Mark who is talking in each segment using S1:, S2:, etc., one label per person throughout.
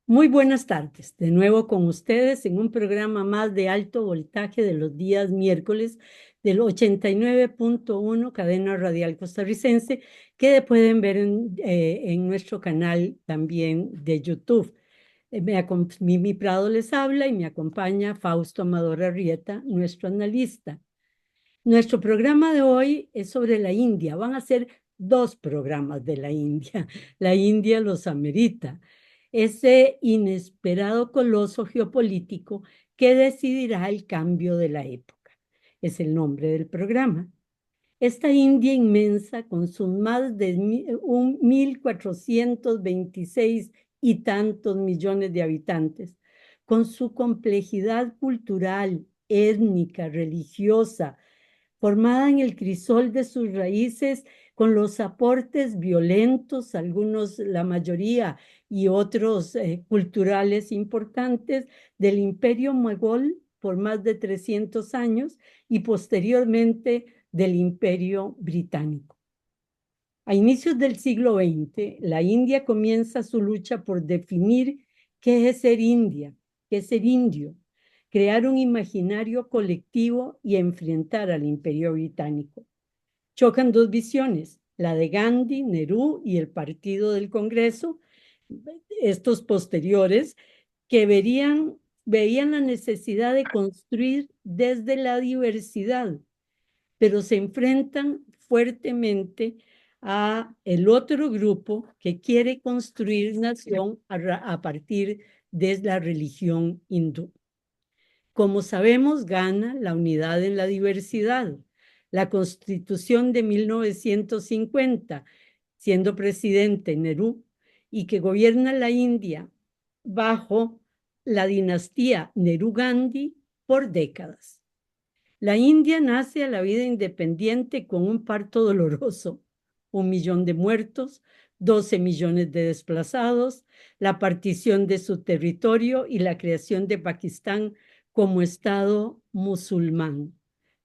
S1: Muy buenas tardes, de nuevo con ustedes en un programa más de alto voltaje de los días miércoles del 89.1 Cadena Radial Costarricense, que pueden ver en nuestro canal también de YouTube. Mimi Prado les habla y me acompaña Fausto Amador Arrieta, nuestro analista. Nuestro programa de hoy es sobre la India. Van a ser dos programas de la India. La India los amerita. Ese inesperado coloso geopolítico que decidirá el cambio de la época. Es el nombre del programa. Esta India inmensa, con sus más de 1.426 y tantos millones de habitantes, con su complejidad cultural, étnica, religiosa, formada en el crisol de sus raíces, con los aportes violentos, algunos, la mayoría, y otros culturales importantes del Imperio Mogol por más de 300 años y posteriormente del Imperio Británico. A inicios del siglo XX, la India comienza su lucha por definir qué es ser India, qué es ser indio, crear un imaginario colectivo y enfrentar al Imperio Británico. Chocan dos visiones, la de Gandhi, Nehru y el Partido del Congreso, estos posteriores, que veían la necesidad de construir desde la diversidad, pero se enfrentan fuertemente a el otro grupo que quiere construir nación a partir de la religión hindú. Como sabemos, gana la unidad en la diversidad. La Constitución de 1950, siendo presidente Nehru, y que gobierna la India bajo la dinastía Nehru-Gandhi por décadas. La India nace a la vida independiente con un parto doloroso, 1 millón de muertos, 12 millones de desplazados, la partición de su territorio y la creación de Pakistán como Estado musulmán,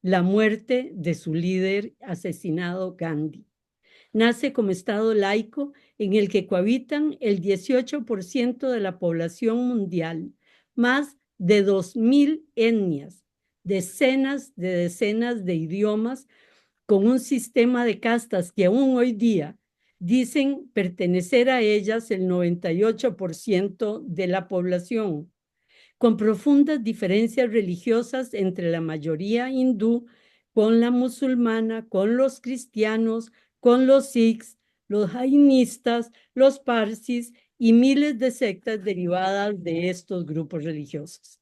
S1: la muerte de su líder asesinado Gandhi. Nace como Estado laico en el que cohabitan el 18% de la población mundial, más de 2.000 etnias, decenas de idiomas, con un sistema de castas que aún hoy día dicen pertenecer a ellas el 98% de la población, con profundas diferencias religiosas entre la mayoría hindú, con la musulmana, con los cristianos, con los sikhs, los jainistas, los parsis y miles de sectas derivadas de estos grupos religiosos.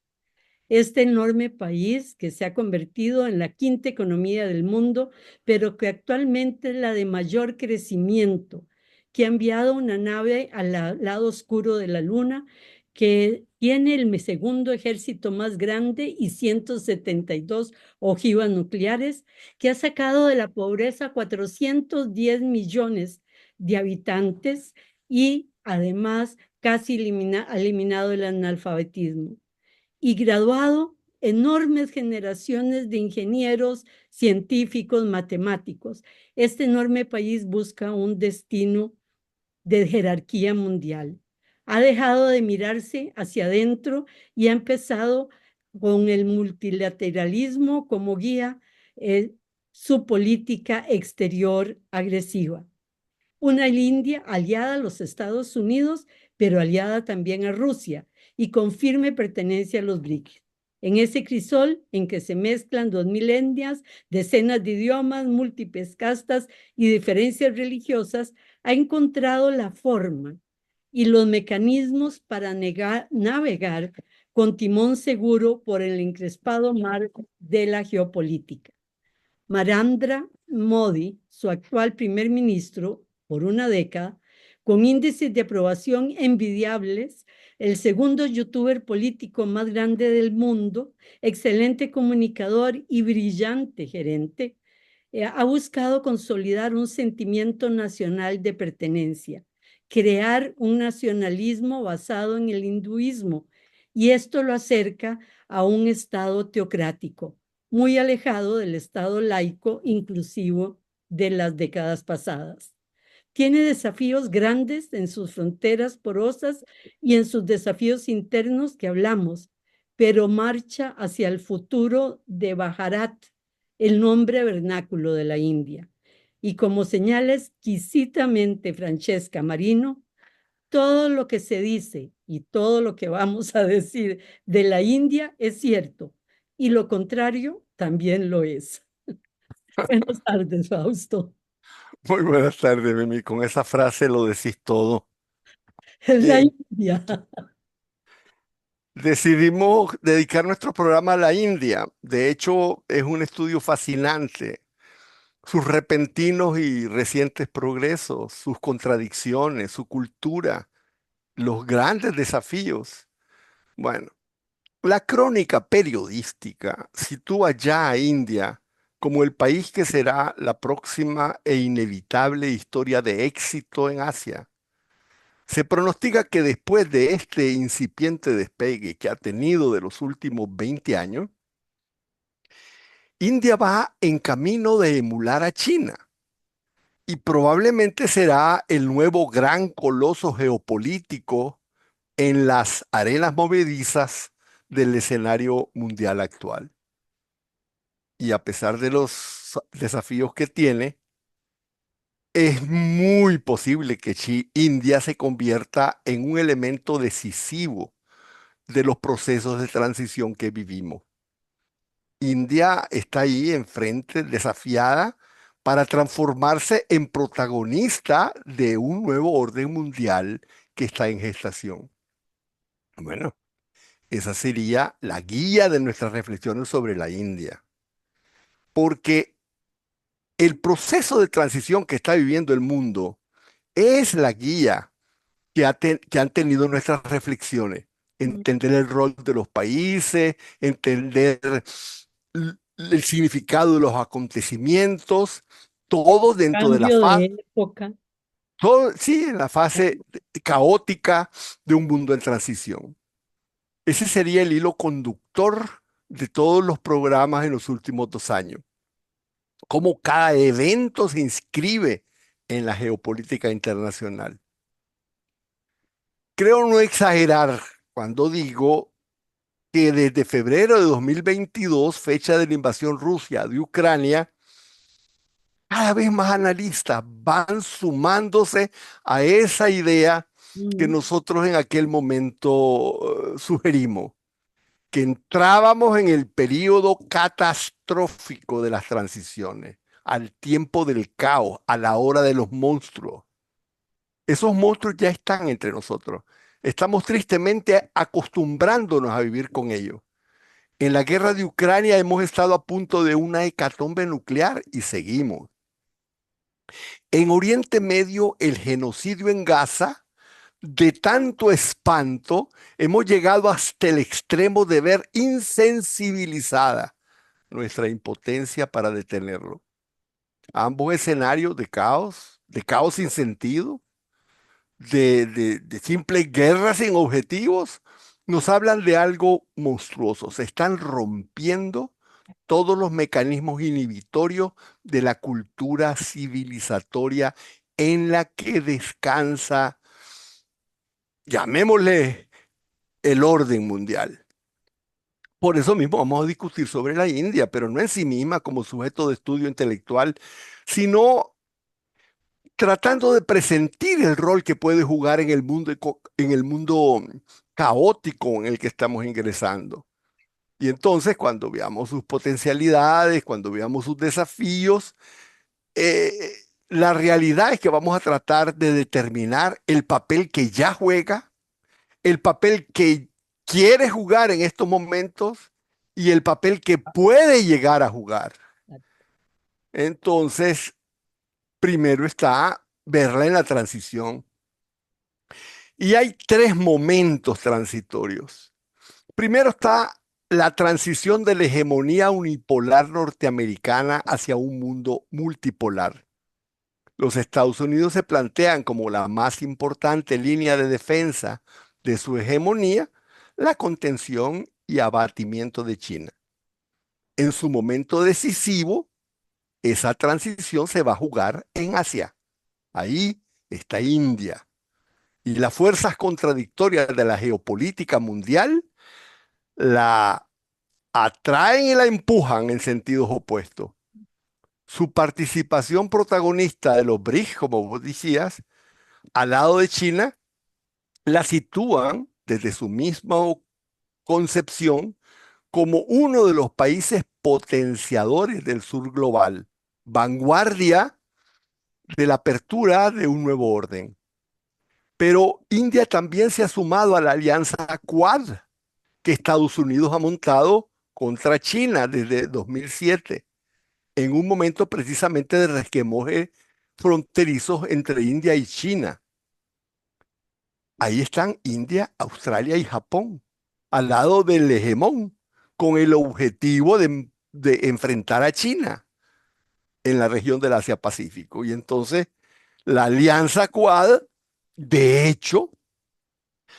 S1: Este enorme país que se ha convertido en la quinta economía del mundo, pero que actualmente es la de mayor crecimiento, que ha enviado una nave al lado oscuro de la luna, que tiene el segundo ejército más grande y 172 ojivas nucleares, que ha sacado de la pobreza 410 millones de habitantes y además casi ha eliminado el analfabetismo y graduado enormes generaciones de ingenieros, científicos, matemáticos. Este enorme país busca un destino de jerarquía mundial. Ha dejado de mirarse hacia adentro y ha empezado con el multilateralismo como guía su política exterior agresiva. Una India aliada a los Estados Unidos, pero aliada también a Rusia y con firme pertenencia a los BRICS. En ese crisol en que se mezclan 2.000 etnias, decenas de idiomas, múltiples castas y diferencias religiosas, ha encontrado la forma y los mecanismos para navegar con timón seguro por el encrespado mar de la geopolítica. Narendra Modi, su actual primer ministro por una década, con índices de aprobación envidiables, el segundo youtuber político más grande del mundo, excelente comunicador y brillante gerente, ha buscado consolidar un sentimiento nacional de pertenencia, crear un nacionalismo basado en el hinduismo, y esto lo acerca a un Estado teocrático, muy alejado del Estado laico inclusivo de las décadas pasadas. Tiene desafíos grandes en sus fronteras porosas y en sus desafíos internos que hablamos, pero marcha hacia el futuro de Bharat, el nombre vernáculo de la India. Y como señala exquisitamente Francesca Marino, todo lo que se dice y todo lo que vamos a decir de la India es cierto y lo contrario también lo es. Buenas tardes, Fausto.
S2: Muy buenas tardes, Mimi. Con esa frase lo decís todo.
S1: Es la
S2: Eh,
S1: India.
S2: Decidimos dedicar nuestro programa a la India. De hecho, es un estudio fascinante. Sus repentinos y recientes progresos, sus contradicciones, su cultura, los grandes desafíos. Bueno, la crónica periodística sitúa ya a India como el país que será la próxima e inevitable historia de éxito en Asia. Se pronostica que después de este incipiente despegue que ha tenido de los últimos 20 años, India va en camino de emular a China y probablemente será el nuevo gran coloso geopolítico en las arenas movedizas del escenario mundial actual. Y a pesar de los desafíos que tiene, es muy posible que India se convierta en un elemento decisivo de los procesos de transición que vivimos. India está ahí enfrente, desafiada, para transformarse en protagonista de un nuevo orden mundial que está en gestación. Bueno, esa sería la guía de nuestras reflexiones sobre la India, porque el proceso de transición que está viviendo el mundo es la guía que han tenido nuestras reflexiones. Entender el rol de los países, entender el significado de los acontecimientos, todo dentro de la
S1: Cambio
S2: fase,
S1: de época.
S2: todo, sí, en la fase caótica de un mundo en transición. Ese sería el hilo conductor de todos los programas en los últimos 2 años. Cómo cada evento se inscribe en la geopolítica internacional. Creo no exagerar cuando digo que desde febrero de 2022, fecha de la invasión Rusia de Ucrania, cada vez más analistas van sumándose a esa idea que
S1: Mm.
S2: nosotros en aquel momento sugerimos, que entrábamos en el periodo catastrófico de las transiciones, al tiempo del caos, a la hora de los monstruos. Esos monstruos ya están entre nosotros. Estamos tristemente acostumbrándonos a vivir con ellos. En la guerra de Ucrania hemos estado a punto de una hecatombe nuclear y seguimos. En Oriente Medio, el genocidio en Gaza, de tanto espanto, hemos llegado hasta el extremo de ver insensibilizada nuestra impotencia para detenerlo. Ambos escenarios de caos sin sentido, de simples guerras sin objetivos, nos hablan de algo monstruoso. Se están rompiendo todos los mecanismos inhibitorios de la cultura civilizatoria en la que descansa, llamémosle, el orden mundial. Por eso mismo vamos a discutir sobre la India, pero no en sí misma como sujeto de estudio intelectual, sino tratando de presentir el rol que puede jugar en el mundo caótico en el que estamos ingresando. Y entonces, cuando veamos sus potencialidades, cuando veamos sus desafíos, eh, la realidad es que vamos a tratar de determinar el papel que ya juega, el papel que quiere jugar en estos momentos y el papel que puede llegar a jugar. Entonces, primero está verla en la transición. Y hay tres momentos transitorios. Primero está la transición de la hegemonía unipolar norteamericana hacia un mundo multipolar. Los Estados Unidos se plantean como la más importante línea de defensa de su hegemonía, la contención y abatimiento de China. En su momento decisivo, esa transición se va a jugar en Asia. Ahí está India. Y las fuerzas contradictorias de la geopolítica mundial la atraen y la empujan en sentidos opuestos. Su participación protagonista de los BRICS, como vos decías, al lado de China, la sitúan desde su misma concepción como uno de los países potenciadores del sur global, vanguardia de la apertura de un nuevo orden. Pero India también se ha sumado a la alianza Quad que Estados Unidos ha montado contra China desde 2007, en un momento precisamente de resquemoje fronterizos entre India y China. Ahí están India, Australia y Japón, al lado del hegemón, con el objetivo de enfrentar a China en la región del Asia-Pacífico. Y entonces la alianza Quad, de hecho,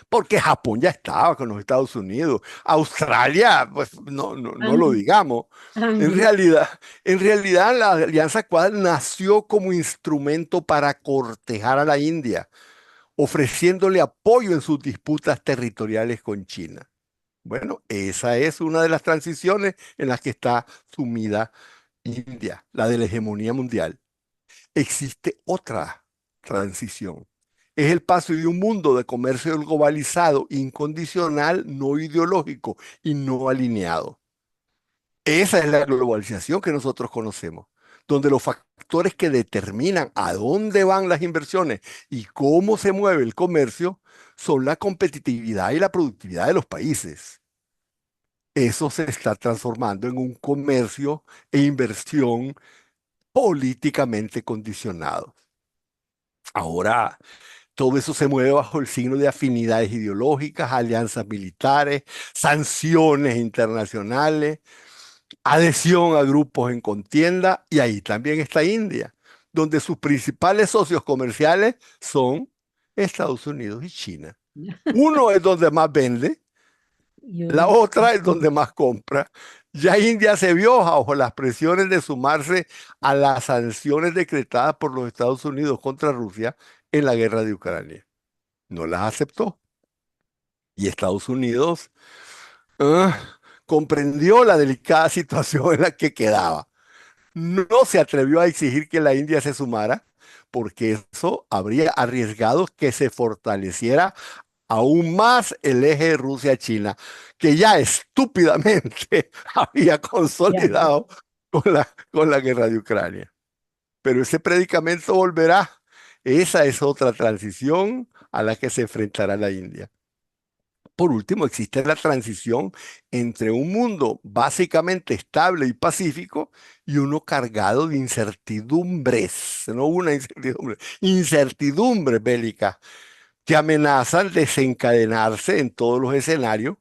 S2: porque Japón ya estaba con los Estados Unidos, Australia, pues no lo
S1: También,
S2: digamos. En
S1: también.
S2: realidad, en realidad la Alianza Quad nació como instrumento para cortejar a la India, ofreciéndole apoyo en sus disputas territoriales con China. Bueno, esa es una de las transiciones en las que está sumida India, la de la hegemonía mundial. Existe otra transición. Es el paso de un mundo de comercio globalizado, incondicional, no ideológico y no alineado. Esa es la globalización que nosotros conocemos, donde los factores que determinan a dónde van las inversiones y cómo se mueve el comercio son la competitividad y la productividad de los países. Eso se está transformando en un comercio e inversión políticamente condicionado. Ahora, todo eso se mueve bajo el signo de afinidades ideológicas, alianzas militares, sanciones internacionales, adhesión a grupos en contienda, y ahí también está India, donde sus principales socios comerciales son Estados Unidos y China. Uno es donde más vende,
S1: Y
S2: la
S1: otro,
S2: otra es donde más compra. Ya India se vio bajo las presiones de sumarse a las sanciones decretadas por los Estados Unidos contra Rusia en la guerra de Ucrania. No las aceptó. Y Estados Unidos ah, comprendió la delicada situación en la que quedaba. No se atrevió a exigir que la India se sumara, porque eso habría arriesgado que se fortaleciera aún más el eje Rusia-China, que ya estúpidamente había
S1: ya,
S2: consolidado con la guerra de Ucrania. Pero ese predicamento volverá. Esa es otra transición a la que se enfrentará la India. Por último, existe la transición entre un mundo básicamente estable y pacífico y uno cargado de incertidumbres, no una incertidumbre, incertidumbres bélicas que amenazan desencadenarse en todos los escenarios.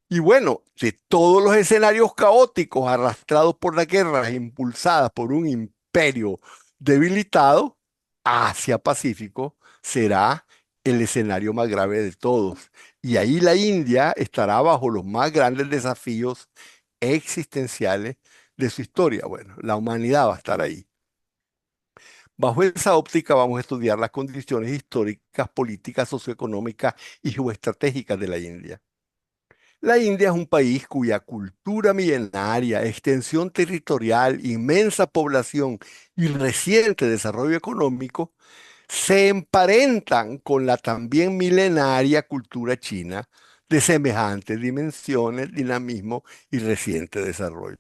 S2: Y bueno, de todos los escenarios caóticos arrastrados por las guerras impulsadas por un imperio debilitado, Asia-Pacífico será el escenario más grave de todos. Y ahí la India estará bajo los más grandes desafíos existenciales de su historia. Bueno, la humanidad va a estar ahí. Bajo esa óptica vamos a estudiar las condiciones históricas, políticas, socioeconómicas y geoestratégicas de la India. La India es un país cuya cultura milenaria, extensión territorial, inmensa población y reciente desarrollo económico se emparentan con la también milenaria cultura china de semejantes dimensiones, dinamismo y reciente desarrollo.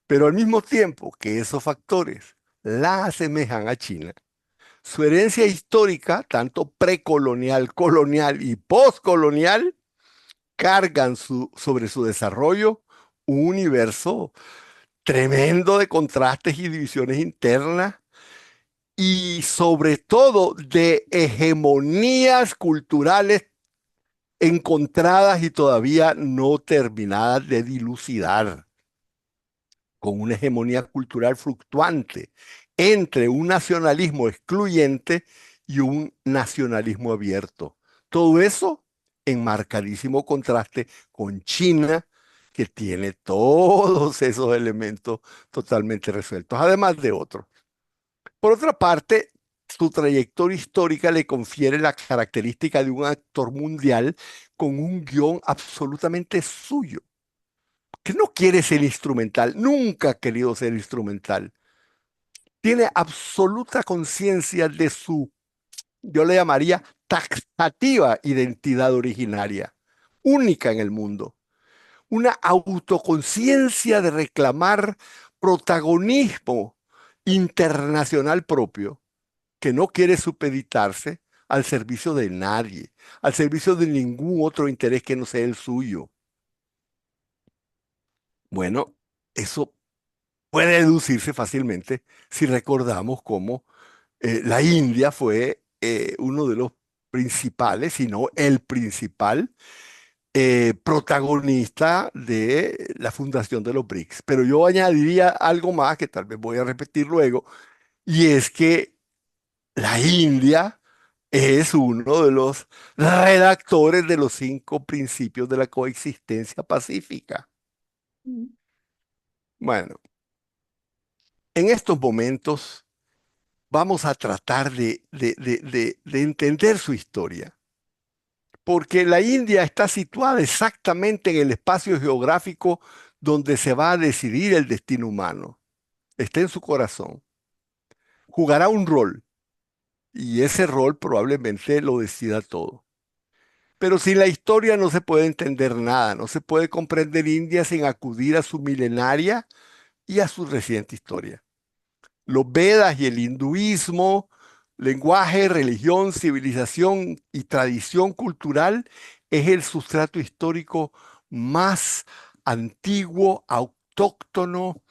S2: Pero al mismo tiempo que esos factores la asemejan a China, su herencia histórica, tanto precolonial, colonial y postcolonial, cargan sobre su desarrollo un universo tremendo de contrastes y divisiones internas y sobre todo de hegemonías culturales encontradas y todavía no terminadas de dilucidar, con una hegemonía cultural fluctuante entre un nacionalismo excluyente y un nacionalismo abierto. Todo eso en marcadísimo contraste con China, que tiene todos esos elementos totalmente resueltos, además de otros. Por otra parte, su trayectoria histórica le confiere la característica de un actor mundial con un guión absolutamente suyo, que no quiere ser instrumental, nunca ha querido ser instrumental. Tiene absoluta conciencia de su, yo le llamaría, taxativa identidad originaria, única en el mundo. Una autoconciencia de reclamar protagonismo internacional propio que no quiere supeditarse al servicio de nadie, al servicio de ningún otro interés que no sea el suyo. Bueno, eso puede deducirse fácilmente si recordamos cómo la India fue uno de los principales, si no el principal, protagonista de la fundación de los BRICS. Pero yo añadiría algo más que tal vez voy a repetir luego, y es que la India es uno de los redactores de los 5 principios de la coexistencia pacífica.
S1: Mm.
S2: Bueno, en estos momentos vamos a tratar de entender su historia, porque la India está situada exactamente en el espacio geográfico donde se va a decidir el destino humano. Está en su corazón. Jugará un rol y ese rol probablemente lo decida todo. Pero sin la historia no se puede entender nada, no se puede comprender India sin acudir a su milenaria y a su reciente historia. Los Vedas y el hinduismo, lenguaje, religión, civilización y tradición cultural es el sustrato histórico más antiguo, autóctono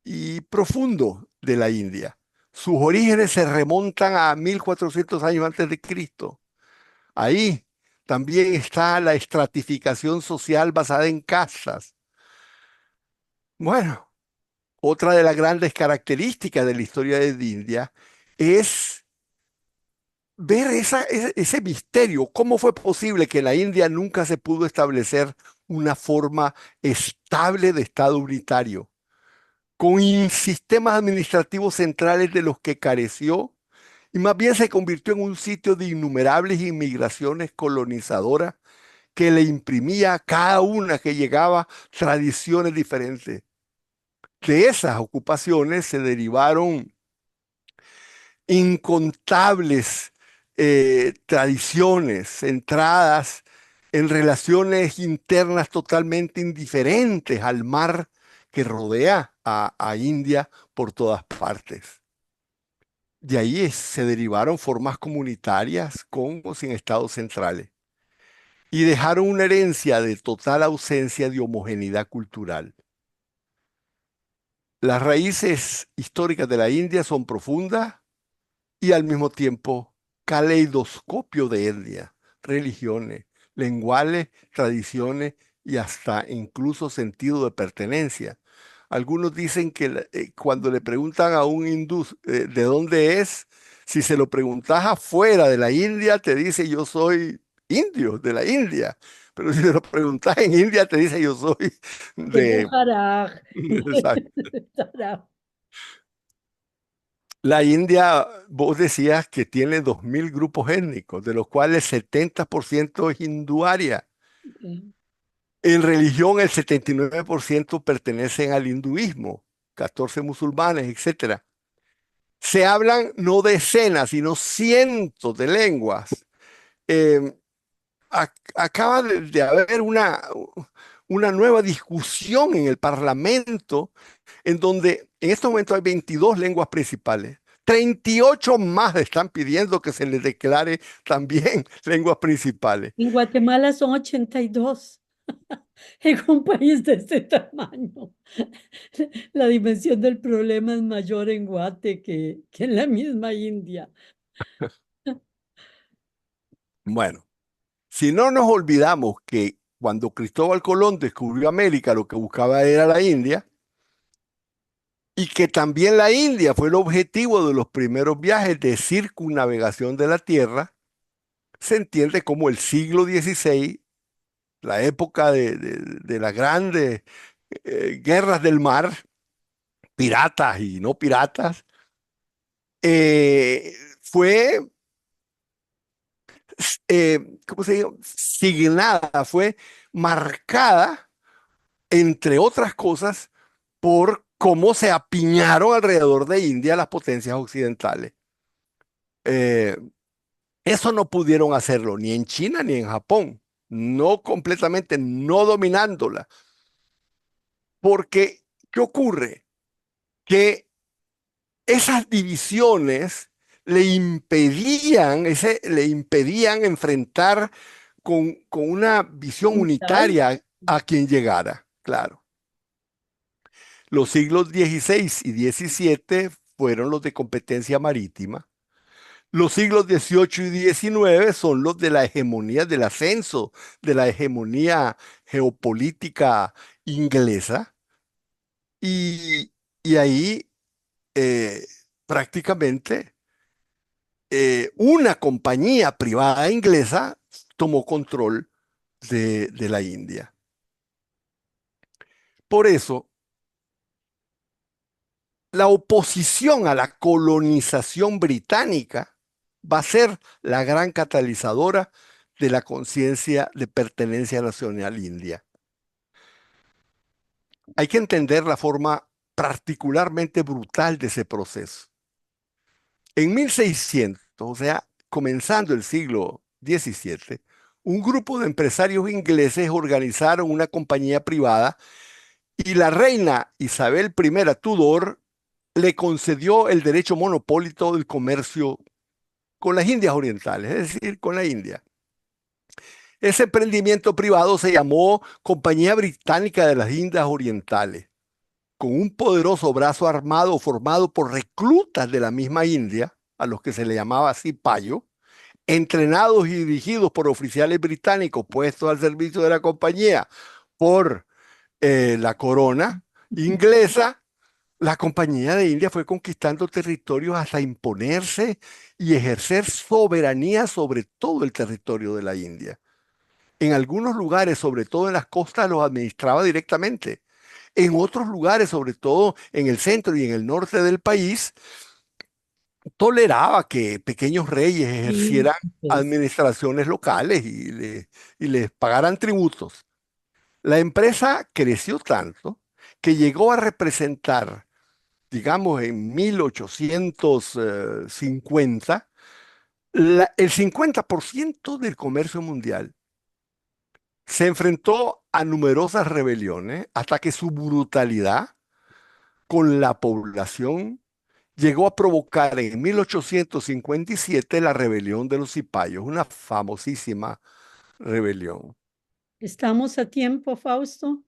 S2: y profundo de la India. Sus orígenes se remontan a 1400 años antes de Cristo. Ahí también está la estratificación social basada en castas. Bueno, otra de las grandes características de la historia de India es ver ese misterio. ¿Cómo fue posible que en la India nunca se pudo establecer una forma estable de Estado unitario, con sistemas administrativos centrales de los que careció, y más bien se convirtió en un sitio de innumerables inmigraciones colonizadoras que le imprimía a cada una que llegaba tradiciones diferentes? De esas ocupaciones se derivaron incontables tradiciones centradas en relaciones internas totalmente indiferentes al mar que rodea a India por todas partes. De ahí se derivaron formas comunitarias con o sin estados centrales y dejaron una herencia de total ausencia de homogeneidad cultural. Las raíces históricas de la India son profundas y al mismo tiempo caleidoscopio de etnias, religiones, lenguajes, tradiciones y hasta incluso sentido de pertenencia. Algunos dicen que cuando le preguntan a un hindú de dónde es, si se lo preguntas afuera de la India, te dice yo soy indio de la India. Pero si se lo preguntas en India, te dice yo soy
S1: De
S2: de...
S1: Gujarat.
S2: Exacto. La India, vos decías que tiene 2000 grupos étnicos, de los cuales 70% es hinduaria.
S1: Ok.
S2: En religión, el 79% pertenecen al hinduismo, 14 musulmanes, etcétera. Se hablan no decenas, sino cientos de lenguas. Eh, Acaba de haber una nueva discusión en el Parlamento en donde en este momento hay 22 lenguas principales. 38 más están pidiendo que se les declare también lenguas principales.
S1: En Guatemala son 82. En un país de este tamaño. La dimensión del problema es mayor en Guate que en la misma India.
S2: Bueno, si no nos olvidamos que cuando Cristóbal Colón descubrió América, lo que buscaba era la India, y que también la India fue el objetivo de los primeros viajes de circunnavegación de la Tierra, se entiende como el siglo XVI, la época de las grandes guerras del mar, piratas y no piratas, fue, ¿cómo se dice? Signada, fue marcada, entre otras cosas, por cómo se apiñaron alrededor de India las potencias occidentales. Eh, Eso no pudieron hacerlo ni en China ni en Japón, no completamente, no dominándola, porque ¿qué ocurre? Que esas divisiones le impedían enfrentar con una visión
S1: Unidad.
S2: unitaria a quien llegara, claro. Los siglos XVI y XVII fueron los de competencia marítima. Los siglos XVIII y XIX son los de la hegemonía, del ascenso de la hegemonía geopolítica inglesa. Y, y ahí eh, prácticamente una compañía privada inglesa tomó control de la India. Por eso, la oposición a la colonización británica va a ser la gran catalizadora de la conciencia de pertenencia nacional india. Hay que entender la forma particularmente brutal de ese proceso. En 1600, o sea, comenzando el siglo XVII, un grupo de empresarios ingleses organizaron una compañía privada y la reina Isabel I Tudor le concedió el derecho monopólico del comercio con las Indias Orientales, es decir, con la India. Ese emprendimiento privado se llamó Compañía Británica de las Indias Orientales, con un poderoso brazo armado formado por reclutas de la misma India, a los que se le llamaba cipayo, entrenados y dirigidos por oficiales británicos puestos al servicio de la compañía por la corona inglesa. La compañía de India fue conquistando territorios hasta imponerse y ejercer soberanía sobre todo el territorio de la India. En algunos lugares, sobre todo en las costas, los administraba directamente. En otros lugares, sobre todo en el centro y en el norte del país, toleraba que pequeños reyes
S1: Sí,
S2: ejercieran
S1: pues,
S2: administraciones locales y les pagaran tributos. La empresa creció tanto que llegó a representar, digamos, en 1850, el 50% del comercio mundial. Se enfrentó a numerosas rebeliones hasta que su brutalidad con la población llegó a provocar en 1857 la rebelión de los cipayos, una famosísima rebelión.
S1: estamos a tiempo, Fausto,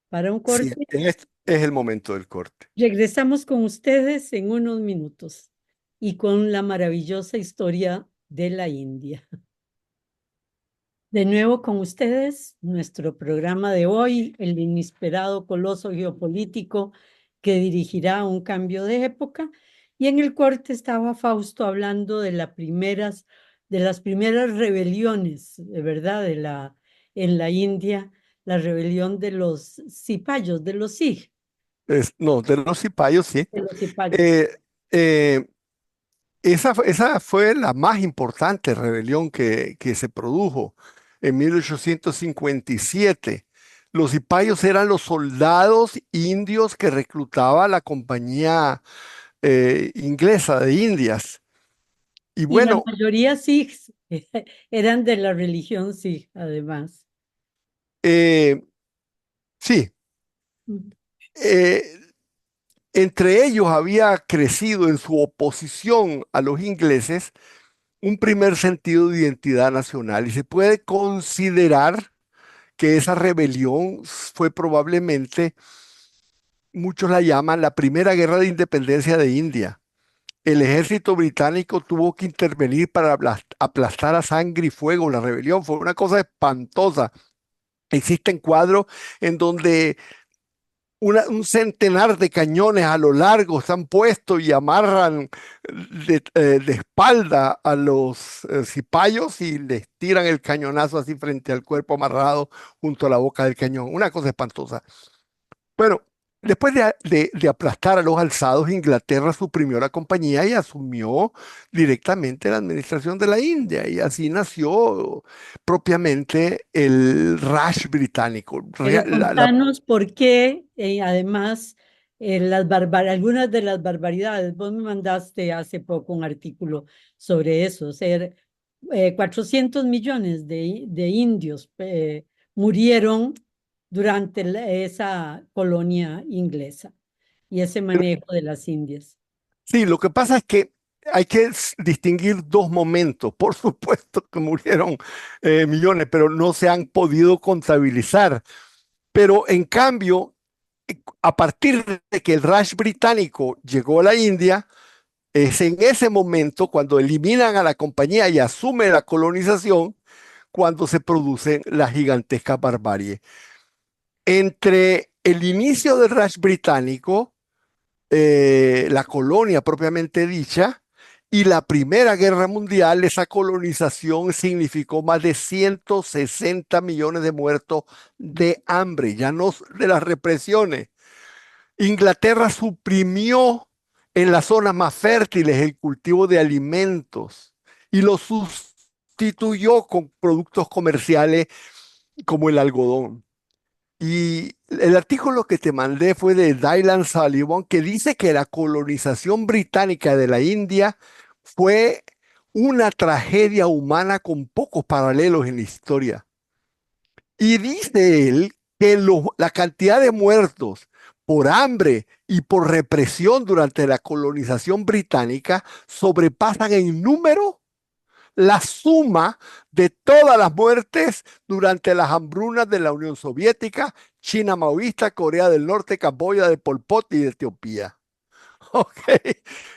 S1: para un
S2: Sí,
S1: corte.
S2: en este es el momento del corte.
S1: Regresamos con ustedes en unos minutos y con la maravillosa historia de la India. De nuevo con ustedes, nuestro programa de hoy, el inesperado coloso geopolítico que dirigirá un cambio de época. Y en el corte estaba Fausto hablando de las primeras rebeliones, de verdad, en la India, la rebelión de los cipayos, de los Sikh,
S2: No, de los cipayos, sí.
S1: de los cipayos.
S2: Eh, eh, esa fue la más importante rebelión que se produjo en 1857. Los cipayos eran los soldados indios que reclutaba la compañía inglesa de Indias. Y
S1: Y la
S2: bueno,
S1: mayoría Sikhs eran de la religión Sikh, además.
S2: eh, sí, eh, entre ellos había crecido en su oposición a los ingleses un primer sentido de identidad nacional y se puede considerar que esa rebelión fue probablemente, muchos la llaman, la primera guerra de independencia de India. El ejército británico tuvo que intervenir para aplastar a sangre y fuego la rebelión. Fue una cosa espantosa. Existen cuadros en donde un centenar de cañones a lo largo están puestos y amarran de espalda a los cipayos y les tiran el cañonazo así frente al cuerpo amarrado junto a la boca del cañón. Una cosa espantosa. Bueno, Después de aplastar a los alzados, Inglaterra suprimió la compañía y asumió directamente la administración de la India. Y así nació propiamente el Raj británico.
S1: Pero contanos por qué, además, algunas de las barbaridades, vos me mandaste hace poco un artículo sobre eso, o sea, 400 millones de indios murieron durante esa colonia inglesa y ese manejo de las Indias.
S2: Sí, lo que pasa es que hay que distinguir dos momentos. Por supuesto que murieron millones, pero no se han podido contabilizar. Pero en cambio, a partir de que el Raj británico llegó a la India, es en ese momento cuando eliminan a la compañía y asume la colonización, cuando se produce la gigantesca barbarie. Entre el inicio del Raj británico, la colonia propiamente dicha, y la Primera Guerra Mundial, esa colonización significó más de 160 millones de muertos de hambre, ya no de las represiones. Inglaterra suprimió en las zonas más fértiles el cultivo de alimentos y lo sustituyó con productos comerciales como el algodón. Y el artículo que te mandé fue de Dylan Sullivan, que dice que la colonización británica de la India fue una tragedia humana con pocos paralelos en la historia. Y dice él que la cantidad de muertos por hambre y por represión durante la colonización británica sobrepasan en número la suma de todas las muertes durante las hambrunas de la Unión Soviética, China maoísta, Corea del Norte, Camboya, de Pol Pot y de Etiopía. Ok,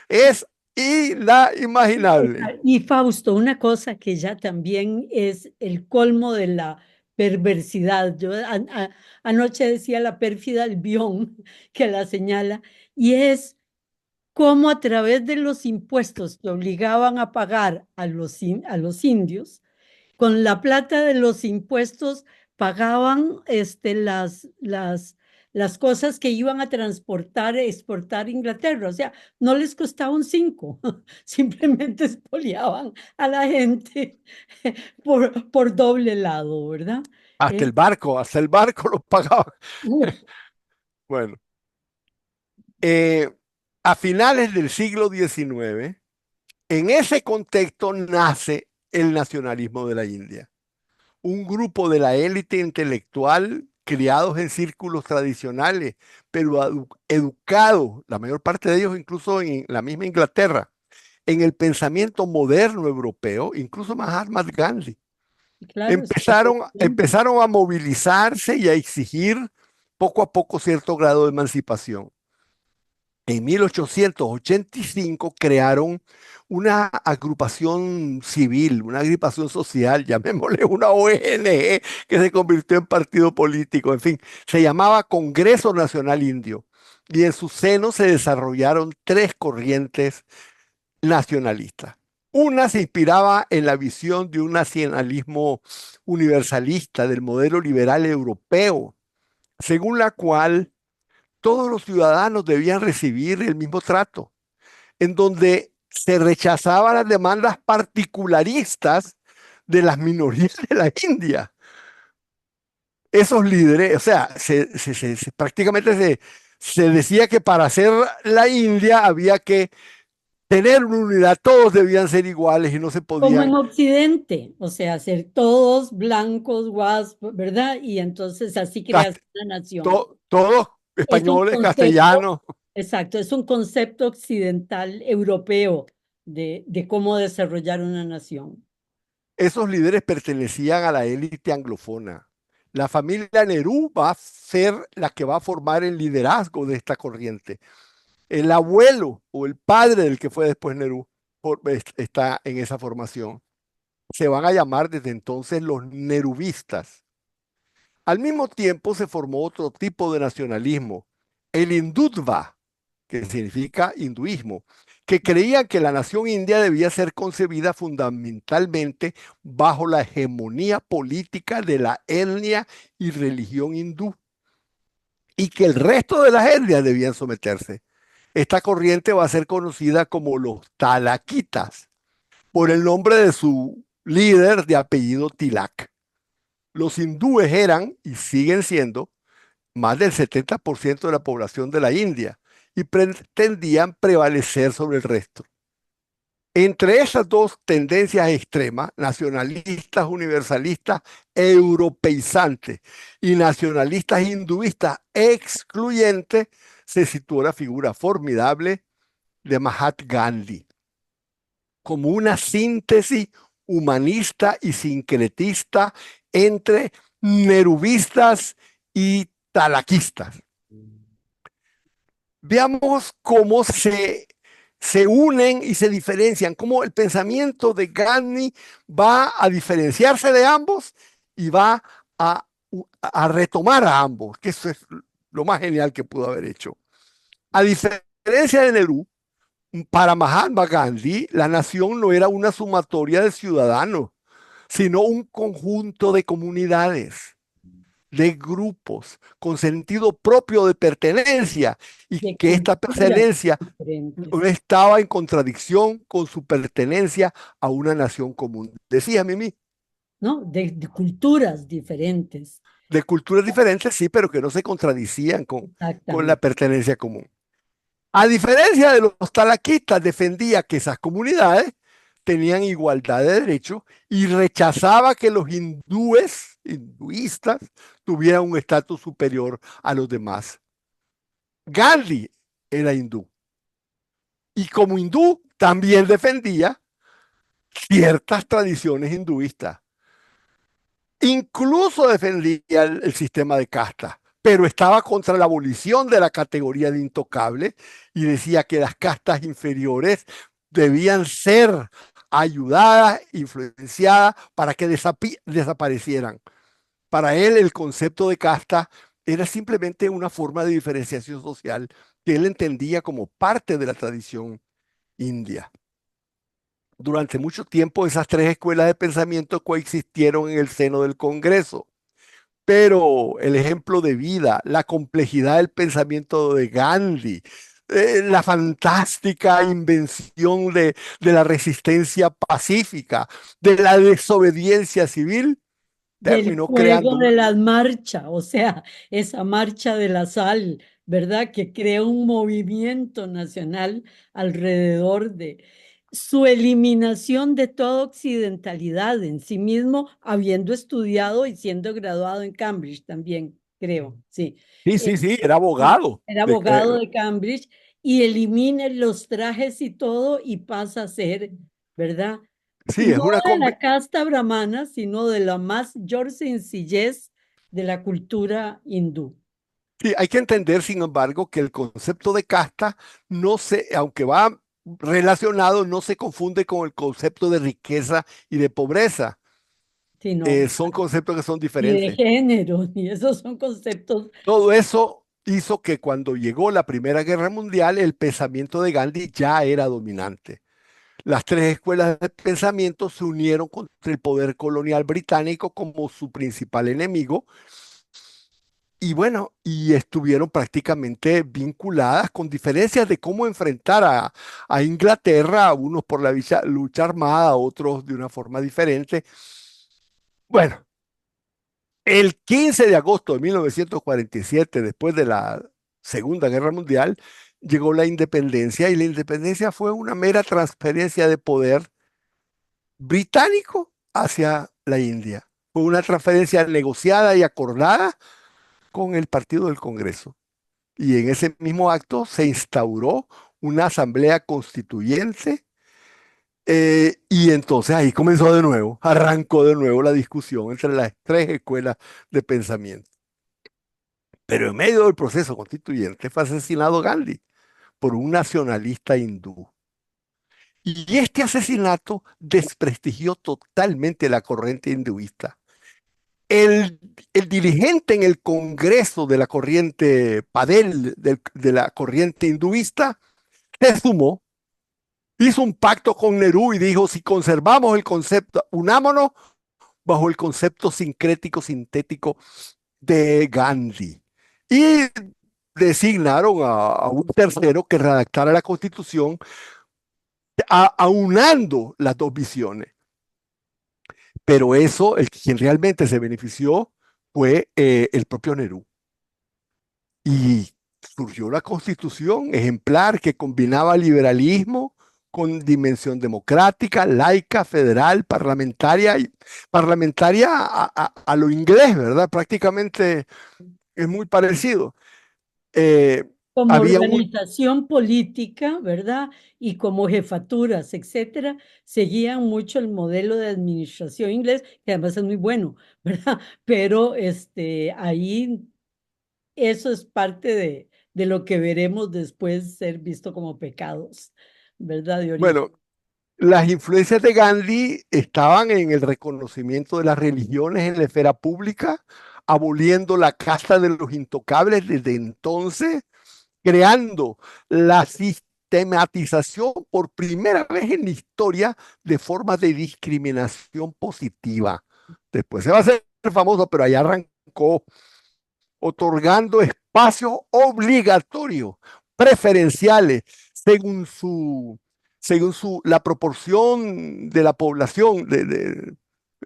S2: es inimaginable.
S1: Y Fausto, una cosa que ya también es el colmo de la perversidad. Yo anoche decía la pérfida Albión que la señala, y es cómo a través de los impuestos que obligaban a pagar a los indios, con la plata de los impuestos pagaban las cosas que iban a transportar, exportar a Inglaterra. O sea, no les costaba un cinco, simplemente expoliaban a la gente por doble lado, ¿verdad? Es-
S2: Hasta el barco lo pagaban. Bueno, eh, a finales del siglo XIX, en ese contexto nace el nacionalismo de la India. Un grupo de la élite intelectual criados en círculos tradicionales, pero educados, la mayor parte de ellos incluso en la misma Inglaterra, en el pensamiento moderno europeo, incluso Mahatma Gandhi.
S1: claro, es
S2: Empezaron a movilizarse y a exigir poco a poco cierto grado de emancipación. En 1885 crearon una agrupación civil, una agrupación social, llamémosle una ONG, que se convirtió en partido político, en fin, se llamaba Congreso Nacional Indio. Y en su seno se desarrollaron tres corrientes nacionalistas. Una se inspiraba en la visión de un nacionalismo universalista del modelo liberal europeo, según la cual todos los ciudadanos debían recibir el mismo trato, en donde se rechazaban las demandas particularistas de las minorías de la India. Esos líderes, o sea, prácticamente se decía que para hacer la India había que tener una unidad, todos debían ser iguales y no se
S1: como en
S2: podían,
S1: Occidente, o sea, ser todos blancos, ¿verdad? Y entonces así creas una nación.
S2: todos
S1: Es un
S2: españoles,
S1: concepto,
S2: castellanos.
S1: exacto, es un concepto occidental europeo de cómo desarrollar una nación.
S2: Esos líderes pertenecían a la élite anglofona. La familia Nerú va a ser la que va a formar el liderazgo de esta corriente. El abuelo o el padre del que fue después Nerú está en esa formación. Se van a llamar desde entonces los nerubistas. Al mismo tiempo se formó otro tipo de nacionalismo, el hindutva, que significa hinduismo, que creían que la nación india debía ser concebida fundamentalmente bajo la hegemonía política de la etnia y religión hindú y que el resto de las etnias debían someterse. Esta corriente va a ser conocida como los talaquitas, por el nombre de su líder de apellido Tilak. Los hindúes eran y siguen siendo más del 70% de la población de la India y pretendían prevalecer sobre el resto. Entre esas dos tendencias extremas, nacionalistas, universalistas, europeizantes y nacionalistas hinduistas excluyentes, se situó la figura formidable de Mahatma Gandhi como una síntesis humanista y sincretista entre nerubistas y talaquistas. Veamos cómo se unen y se diferencian, cómo el pensamiento de Gandhi va a diferenciarse de ambos y va a, a retomar a ambos, que eso es lo más genial que pudo haber hecho. A diferencia de Nehru, para Mahatma Gandhi, la nación no era una sumatoria de ciudadanos, sino un conjunto de comunidades, de grupos con sentido propio de pertenencia y
S1: De
S2: que esta
S1: culturas
S2: pertenencia
S1: diferentes,
S2: no estaba en contradicción con su pertenencia a una nación común. Decía Mimi,
S1: ¿no? De culturas diferentes.
S2: de culturas diferentes, sí, pero que no se contradicían con la
S1: Exactamente.
S2: pertenencia común. A diferencia de los talaquistas, defendía que esas comunidades tenían igualdad de derechos y rechazaba que los hinduistas, tuvieran un estatus superior a los demás. Gandhi era hindú y como hindú también defendía ciertas tradiciones hinduistas. Incluso defendía el sistema de castas, pero estaba contra la abolición de la categoría de intocable y decía que las castas inferiores debían ser ayudadas, influenciadas para que desaparecieran. Para él el concepto de casta era simplemente una forma de diferenciación social que él entendía como parte de la tradición india. Durante mucho tiempo esas tres escuelas de pensamiento coexistieron en el seno del Congreso, pero el ejemplo de vida, la complejidad del pensamiento de Gandhi, la fantástica invención de la resistencia pacífica, de la desobediencia civil,
S1: Del
S2: terminó
S1: fuego
S2: creando
S1: de
S2: una.
S1: las marchas, o sea, esa marcha de la sal, ¿verdad? Que crea un movimiento nacional alrededor de su eliminación de toda occidentalidad en sí mismo, habiendo estudiado y siendo graduado en Cambridge también, creo, sí.
S2: Sí,
S1: Eh,
S2: sí, sí, era abogado.
S1: Era abogado de Cambridge y elimina los trajes y todo y pasa a ser, ¿verdad?
S2: Sí, es
S1: No
S2: una.
S1: de la casta brahmana, sino de la mayor sencillez de la cultura hindú.
S2: Sí, hay que entender, sin embargo, que el concepto de casta no se, aunque va relacionado, no se confunde con el concepto de riqueza y de pobreza.
S1: Sino,
S2: Son conceptos que son
S1: y de
S2: diferentes.
S1: género, y esos son conceptos.
S2: Todo eso hizo que cuando llegó la Primera Guerra Mundial, el pensamiento de Gandhi ya era dominante. Las tres escuelas de pensamiento se unieron contra el poder colonial británico como su principal enemigo y bueno, y estuvieron prácticamente vinculadas con diferencias de cómo enfrentar a Inglaterra, unos por la lucha armada, otros de una forma diferente. Bueno, el 15 de agosto de 1947, después de la Segunda Guerra Mundial, llegó la independencia y la independencia fue una mera transferencia de poder británico hacia la India. Fue una transferencia negociada y acordada con el Partido del Congreso. Y en ese mismo acto se instauró una asamblea constituyente y entonces ahí comenzó de nuevo, arrancó de nuevo la discusión entre las tres escuelas de pensamiento. Pero en medio del proceso constituyente fue asesinado Gandhi por un nacionalista hindú. Y este asesinato desprestigió totalmente la corriente hinduista. El, el dirigente en el Congreso de la corriente Padel, de la corriente hinduista, se sumó, hizo un pacto con Nehru y dijo, si conservamos el concepto, unámonos bajo el concepto sincrético sintético de Gandhi. y designaron a un tercero que redactara la Constitución, aunando las dos visiones. Pero eso, quien realmente se benefició fue el propio Nerú. Y surgió la Constitución ejemplar que combinaba liberalismo con dimensión democrática, laica, federal, parlamentaria, y parlamentaria a lo inglés, ¿verdad? Prácticamente es muy parecido. Eh,
S1: Como
S2: había un,
S1: organización política, ¿verdad? Y como jefaturas, etcétera, seguían mucho el modelo de administración inglés, que además es muy bueno, ¿verdad? Pero ahí eso es parte de lo que veremos después ser visto como pecados, ¿verdad? De origen.
S2: bueno, las influencias de Gandhi estaban en el reconocimiento de las religiones en la esfera pública, aboliendo la casta de los intocables desde entonces, creando la sistematización por primera vez en la historia de formas de discriminación positiva. Después se va a hacer famoso, pero allá arrancó otorgando espacios obligatorios, preferenciales, según la proporción de la población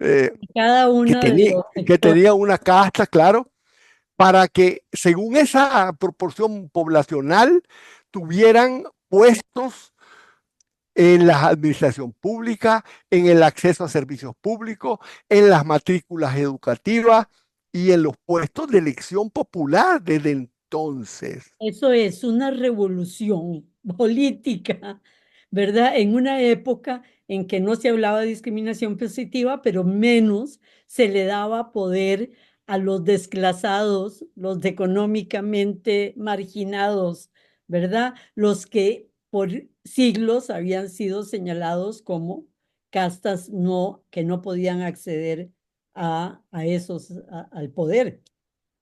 S2: eh,
S1: Cada una de los
S2: que
S1: sectores.
S2: tenía una casta, claro, para que según esa proporción poblacional tuvieran puestos en la administración pública, en el acceso a servicios públicos, en las matrículas educativas y en los puestos de elección popular desde entonces.
S1: Eso es una revolución política, ¿verdad? En una época en que no se hablaba de discriminación positiva, pero menos se le daba poder a los desclasados, los económicamente marginados, ¿verdad? Los que por siglos habían sido señalados como castas que no podían acceder al poder.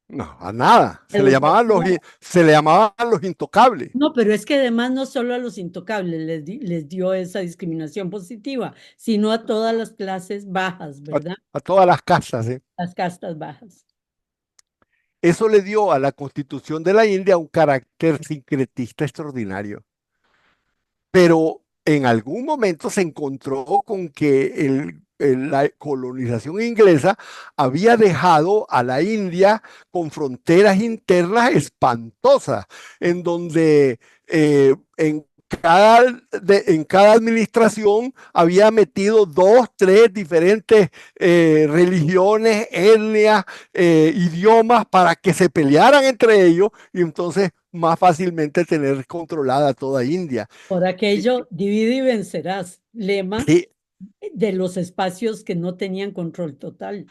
S2: No, a nada.
S1: Educativa.
S2: Se le llamaban los intocables,
S1: No, pero es que además no solo a los intocables les dio esa discriminación positiva, sino a todas las clases bajas, ¿verdad?
S2: a todas las casas, ¿eh?
S1: Las castas bajas.
S2: Eso le dio a la Constitución de la India un carácter sincretista extraordinario. Pero en algún momento se encontró con que la colonización inglesa había dejado a la India con fronteras internas espantosas, en donde en cada administración había metido dos, tres diferentes religiones, etnias, idiomas para que se pelearan entre ellos y entonces más fácilmente tener controlada toda India.
S1: Por aquello, divide y vencerás, lema
S2: Sí,
S1: de los espacios que no tenían control total.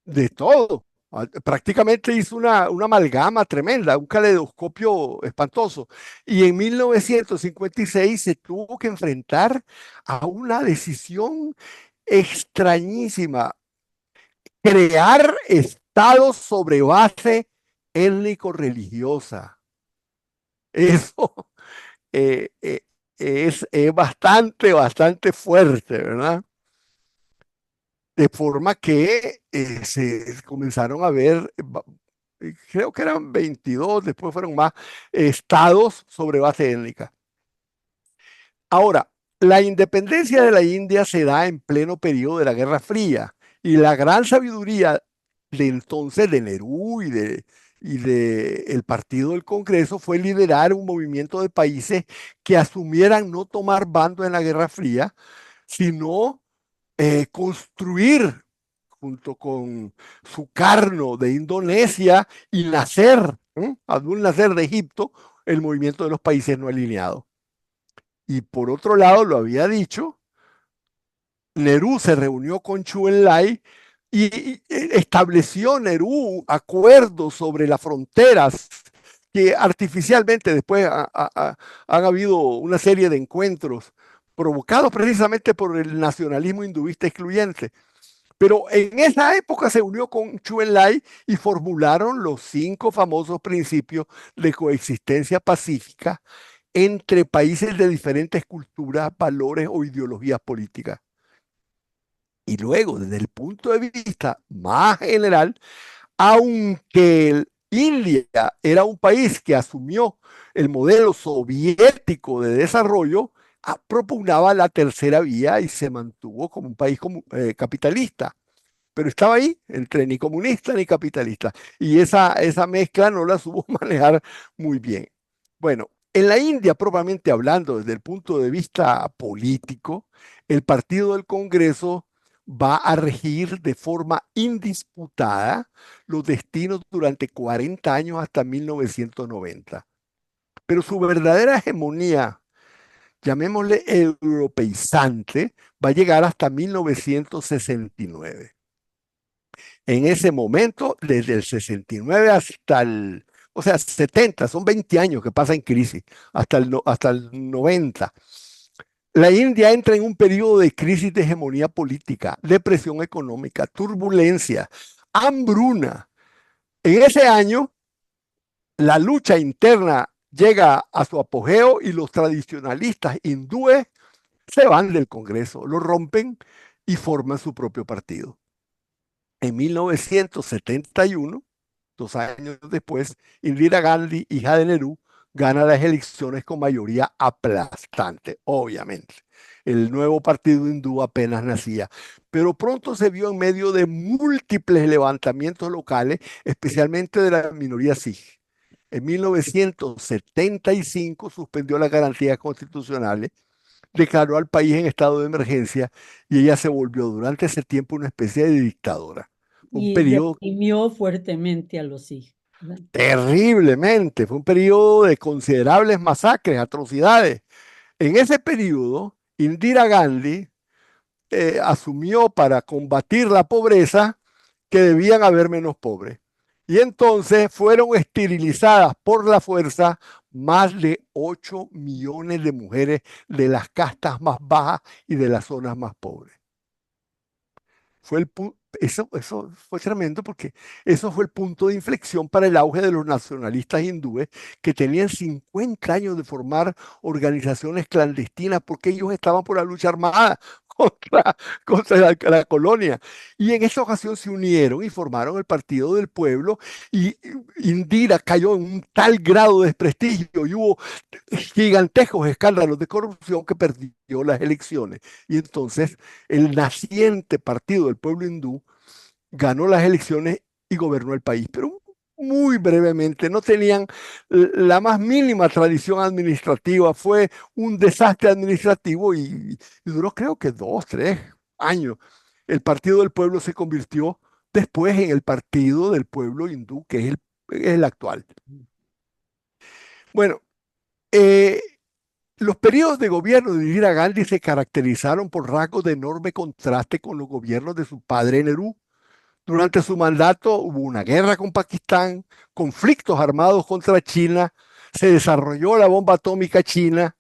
S2: de todo. Prácticamente hizo una amalgama tremenda, un caleidoscopio espantoso. Y en 1956 se tuvo que enfrentar a una decisión extrañísima, crear estados sobre base étnico-religiosa. Eso es, es bastante, bastante fuerte, ¿verdad? De forma que se comenzaron a ver, creo que eran 22, después fueron más, estados sobre base étnica. Ahora, la independencia de la India se da en pleno periodo de la Guerra Fría y la gran sabiduría de entonces de Nehru y de el Partido del Congreso fue liderar un movimiento de países que asumieran no tomar bando en la Guerra Fría, sino construir junto con Sukarno de Indonesia y Nasser, Abdul Nasser de Egipto, el movimiento de los países no alineados. Y por otro lado, lo había dicho, Nehru se reunió con Chou Enlai y estableció Nehru acuerdos sobre las fronteras que artificialmente después han habido una serie de encuentros provocados precisamente por el nacionalismo hinduista excluyente. Pero en esa época se unió con Chou Enlai y formularon los 5 famosos principios de coexistencia pacífica entre países de diferentes culturas, valores o ideologías políticas. Y luego, desde el punto de vista más general, aunque India era un país que asumió el modelo soviético de desarrollo, propugnaba la tercera vía y se mantuvo como un país capitalista. Pero estaba ahí, entre ni comunista ni capitalista. Y esa mezcla no la supo manejar muy bien. Bueno, en la India, propiamente hablando, desde el punto de vista político, el Partido del Congreso va a regir de forma indisputada los destinos durante 40 años hasta 1990. Pero su verdadera hegemonía, llamémosle europeizante, va a llegar hasta 1969. En ese momento, desde el 69 hasta el, o sea, 70, son 20 años que pasa en crisis, hasta el 90. La India entra en un periodo de crisis de hegemonía política, depresión económica, turbulencia, hambruna. En ese año, la lucha interna llega a su apogeo y los tradicionalistas hindúes se van del Congreso, lo rompen y forman su propio partido. En 1971, 2 años después, Indira Gandhi, hija de Nehru, gana las elecciones con mayoría aplastante, obviamente. El nuevo partido hindú apenas nacía, pero pronto se vio en medio de múltiples levantamientos locales, especialmente de la minoría Sikh. En 1975 suspendió las garantías constitucionales, declaró al país en estado de emergencia y ella se volvió durante ese tiempo una especie de dictadora. Un
S1: Y
S2: periodo
S1: reprimió fuertemente a los hijos, ¿verdad?
S2: terriblemente, fue un periodo de considerables masacres, atrocidades. En ese periodo, Indira Gandhi asumió para combatir la pobreza que debían haber menos pobres. Y entonces fueron esterilizadas por la fuerza más de 8 millones de mujeres de las castas más bajas y de las zonas más pobres. Eso fue tremendo porque eso fue el punto de inflexión para el auge de los nacionalistas hindúes que tenían 50 años de formar organizaciones clandestinas porque ellos estaban por la lucha armada contra, contra la colonia. Y en esa ocasión se unieron y formaron el Partido del Pueblo y Indira cayó en un tal grado de desprestigio y hubo gigantescos escándalos de corrupción que perdió las elecciones. Y entonces el naciente Partido del Pueblo Hindú ganó las elecciones y gobernó el país, pero muy brevemente, no tenían la más mínima tradición administrativa, fue un desastre administrativo y duró creo que 2, 3 años. El Partido del Pueblo se convirtió después en el Partido del Pueblo Hindú, que es el actual. Bueno, eh, los periodos de gobierno de Indira Gandhi se caracterizaron por rasgos de enorme contraste con los gobiernos de su padre Nehru. Durante su mandato hubo una guerra con Pakistán, conflictos armados contra China, se desarrolló la bomba atómica china,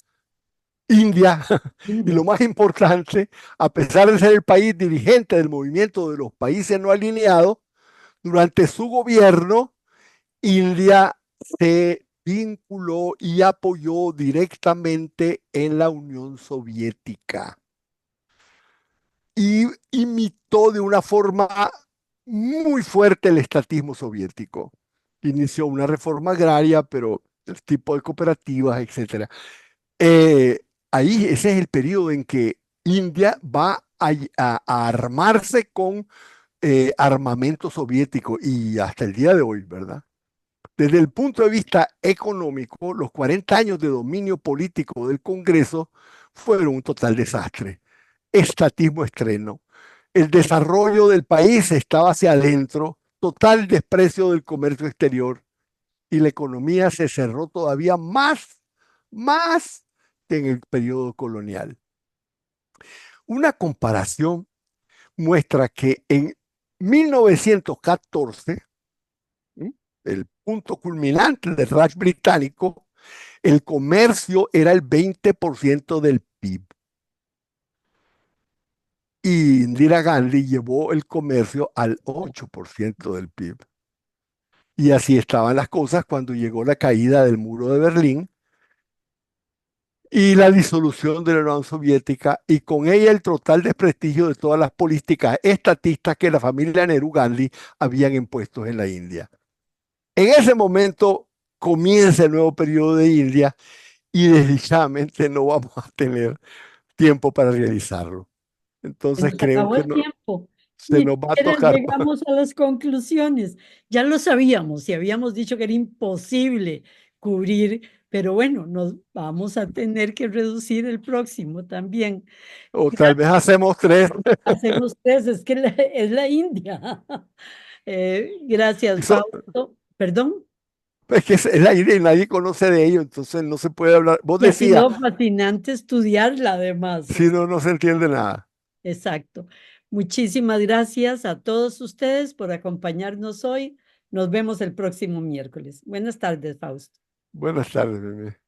S2: India, y
S1: India.
S2: lo más importante, a pesar de ser el país dirigente del movimiento de los países no alineados, durante su gobierno, India se vinculó y apoyó directamente en la Unión Soviética y imitó de una forma muy fuerte el estatismo soviético. Inició una reforma agraria, pero el tipo de cooperativas, etcétera. Ahí ese es el periodo en que India va a armarse con armamento soviético y hasta el día de hoy, ¿verdad? Desde el punto de vista económico, los 40 años de dominio político del Congreso fueron un total desastre. Estatismo extremo. El desarrollo del país estaba hacia adentro, total desprecio del comercio exterior y la economía se cerró todavía más que en el periodo colonial. Una comparación muestra que en 1914, ¿sí?, el punto culminante del Raj británico, el comercio era el 20% del PIB. Y Indira Gandhi llevó el comercio al 8% del PIB. Y así estaban las cosas cuando llegó la caída del muro de Berlín y la disolución de la Unión Soviética y con ella el total desprestigio de todas las políticas estatistas que la familia Nehru Gandhi habían impuesto en la India. En ese momento comienza el nuevo periodo de India y desdichadamente no vamos a tener tiempo para realizarlo.
S1: Se
S2: Entonces
S1: nos
S2: creo
S1: acabó
S2: que
S1: el tiempo.
S2: se
S1: Ni
S2: nos va a
S1: siquiera
S2: tocar.
S1: llegamos a las conclusiones. Ya lo sabíamos y habíamos dicho que era imposible cubrir, pero bueno, nos vamos a tener que reducir el próximo también.
S2: O tal vez
S1: Gracias.
S2: hacemos tres.
S1: Hacemos tres, es que es la India. Gracias,
S2: Eso,
S1: Fausto. Perdón.
S2: es que es la idea y nadie conoce de ello, entonces no se puede hablar. Vos
S1: Y ha
S2: decías,
S1: sido fascinante estudiarla además.
S2: si no, no se entiende nada.
S1: Exacto. Muchísimas gracias a todos ustedes por acompañarnos hoy. Nos vemos el próximo miércoles. Buenas tardes, Fausto.
S2: Buenas tardes, bebé.